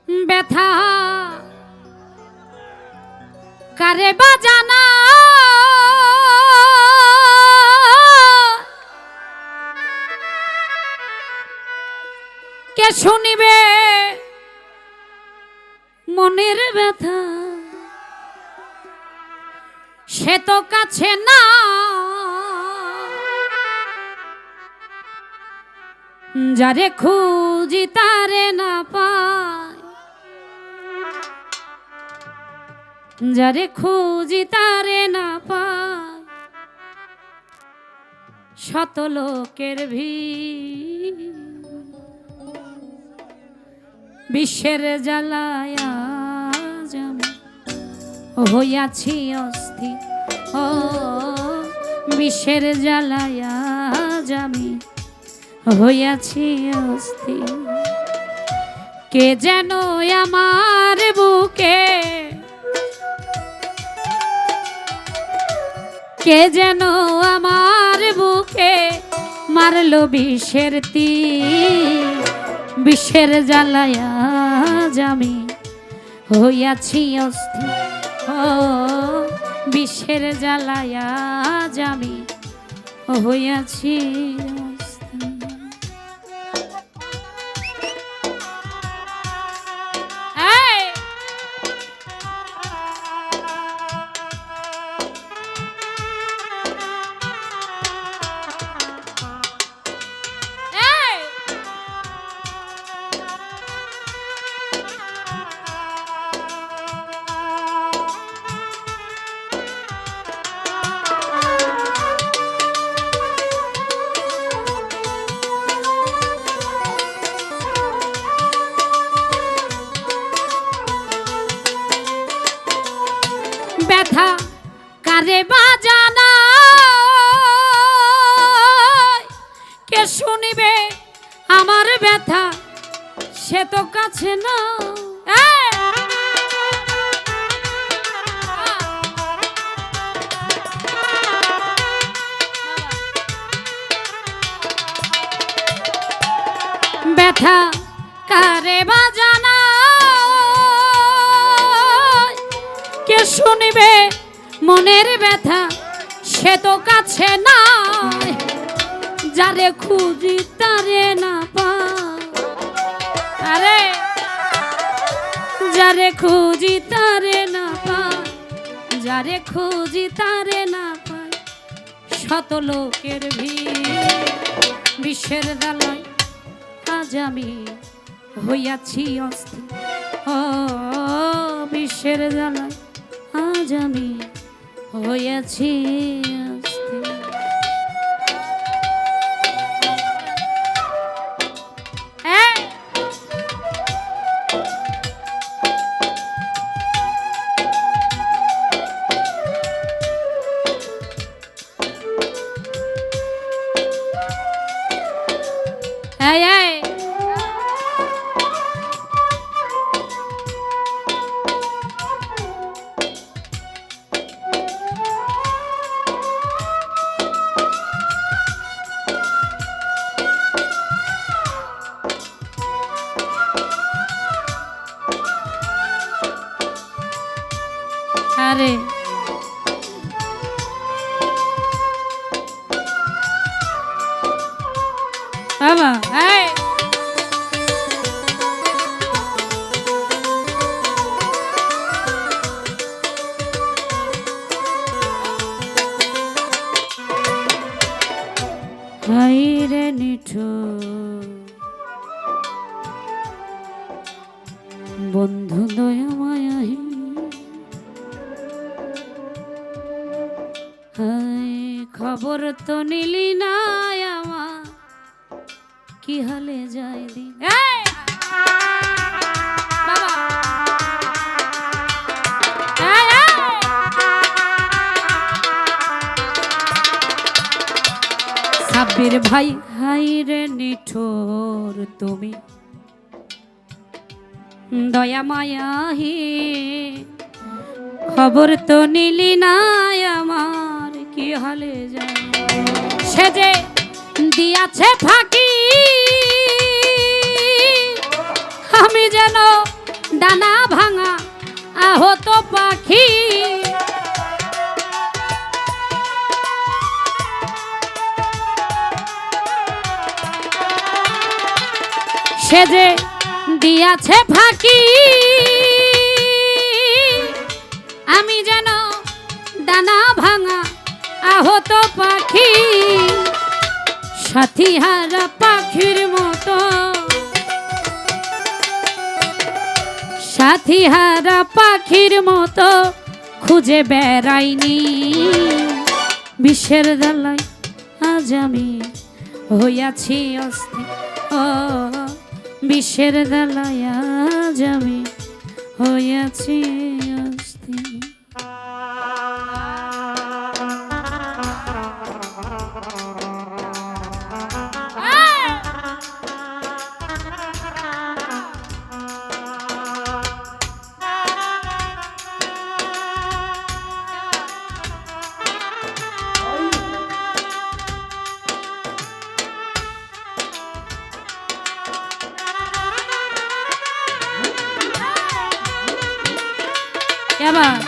ব্যথা কারে বাজানা কে শুনিবে মনের ব্যথা সে তো কাছে না যারে খুঁজি তারে না পাই যারে খুঁজি তারে না পাই শত লোকের ভিড় বিশ্বের জ্বালায় আজ আমি হইয়াছি অস্থির ও বিশ্বের জ্বালায় আজ আমি হইয়াছি অস্থির কে যেন আমার বুকে কে যেন আমার বুকে মারলো বিষের তীর বিষের জ্বালায় আজ আমি হইয়াছি অস্থির ও বিষের জ্বালায় আজ আমি হইয়াছি ব্যথা কারে বাজানা কে শুনিবে আমার ব্যথা সে তো কাছে না ব্যথা কারে বাজানা কে শুনিবে মনের ব্যথা সে তো কাছে না যারে খুঁজি তারে না পাই আরে যারে খুঁজি তারে না পাই যারে খুঁজি তারে না পাই শত লোকের ভিড় বিশ্বের জ্বালায় আজ আমি হইয়াছি অস্থির ও বিশ্বের জ্বালায় আজ আমি হইয়াছি অস্থির আরে বাবা হাই রে নিঠুর বন্ধু দয়া মায়াহীন খবর তো নিলি না আমার কি হালে যায় দিন সাব্বির ভাই হাই রে নিঠোর তুমি দয়া মায়াহি খবর তো নিলি না আমার কি হালে যায় সে যে দিয়াছে ফাঁকি আমি যেন ডানা ভাঙা আহত পাখি, সে যে দিয়াছে ফাঁকি, আমি যেন ডানা ভাঙা আহত পাখি, সাথী হারা পাখির মতো, সাথী হারা পাখির মতো খুঁজে বেড়াইনি। বিষের জ্বালায় আজ আমি হইয়াছি অস্থির, ও বিষের জ্বালায় আজ আমি হইয়াছি অস্থির। এবার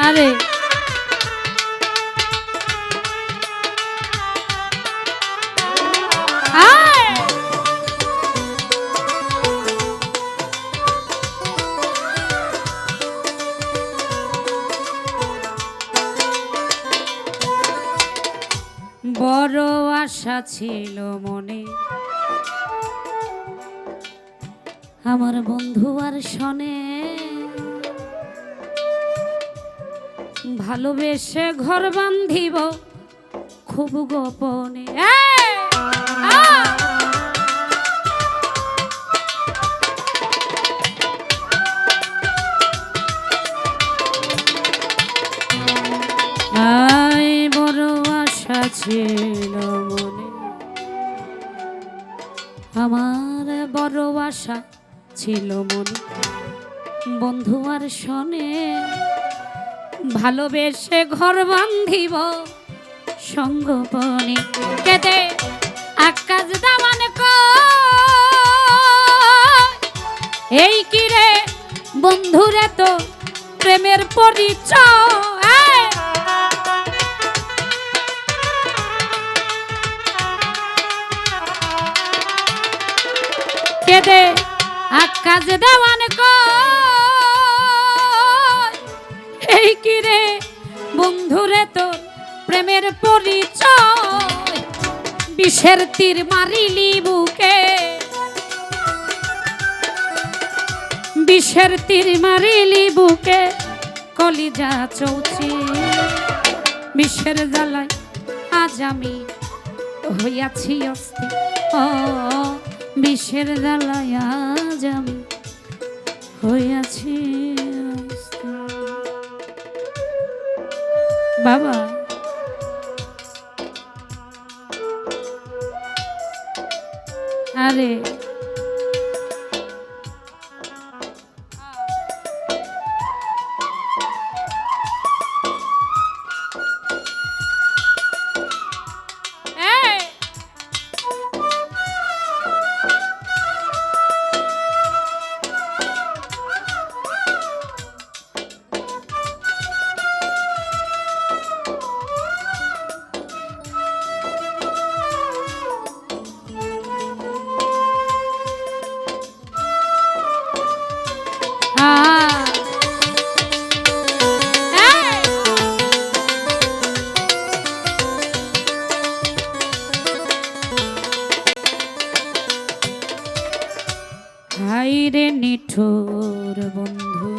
আরে বড় আশা ছিল মনে, আমার বন্ধু আর শোনে, ভালোবেসে ঘর বান্ধিব খুব গোপনে। বড় আশা ছিল মনে, আমার বড় আশা ছিল মনে, বন্ধু আর শোনে, ভালোবেসে ঘর বান্ধিব সঙ্গোপনে। কেদে আকাশ দামান এই কিরে বন্ধুরে তো প্রেমের পরিচয়, কেদে আকাশ দেওয়ান এই কিরে বন্ধুরে তোর প্রেমের পরিচয়, বিষের তীর মারিলি বুকে, বিষের তীর মারিলি বুকে, কলিজা চৌচি, বিষের জ্বালায় আজ আমি হইয়াছি অস্থির, ও বিষের জ্বালায় আজ আমি হইয়াছি অস্থির। বাবা আরে হাইরে নিঠুর বন্ধু,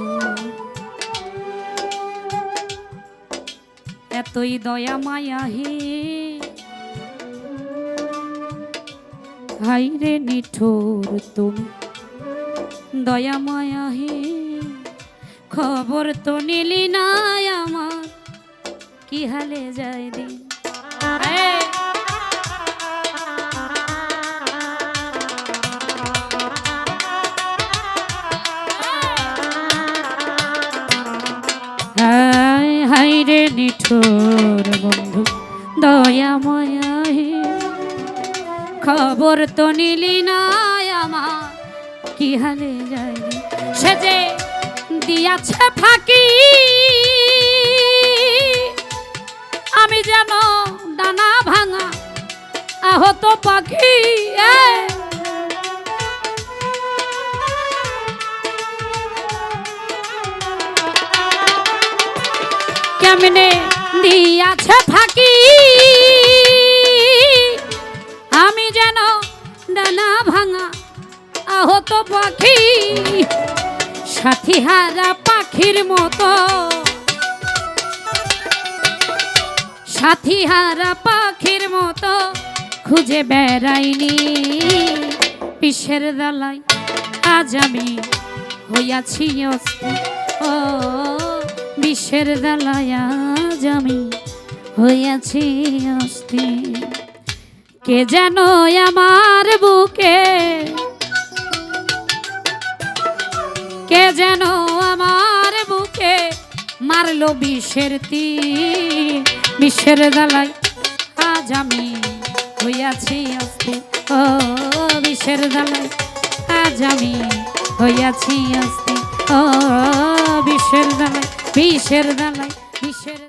এতই দয়া মায়া হে, হাইরে নিঠুর তুমি দয়া মায়া হে, খবর তো নিলি না আমার কি হালে যায় দিন। হাইরে নিঠুর বন্ধু দয়াময় খবর তো নিলি না আমার কি হালে যায় রে। সে যে দিয়াছে ফাঁকি আমি যেন ডানা ভাঙা আহত পাখি কেমনে দিয়াছে ফাঁকি আমি যেন ডানা ভাঙা আহত পাখি সাথী হারা পাখির মতো সাথী হারা পাখির মতো খুঁজে বেড়াইনি বিষের দালাই আজ আমি হইয়াছি অস্থির ও বিষের দালাই আজ আমি হইয়াছি অস্থির কে যেন আমার বুকে কে যেন আমার বুকে মারলো বিষের তীর বিষের দালাই আজ আমি হইয়াছি অস্থির ও বিষের দালাই আজ আমি হইয়াছি অস্থির ও বিষের দালাই বিষের